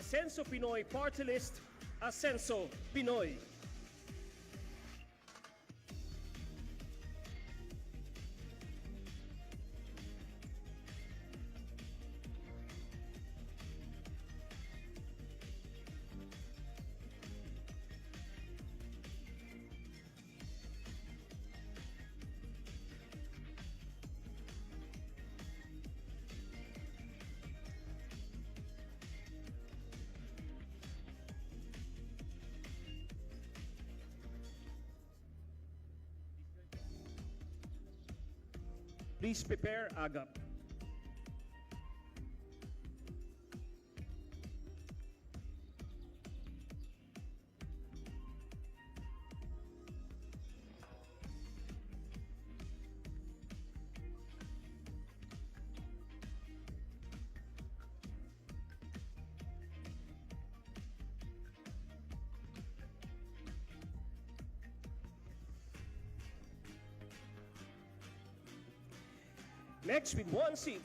Asenso Pinoy Party List, Asenso Pinoy. Please prepare agap. Next, with one seat,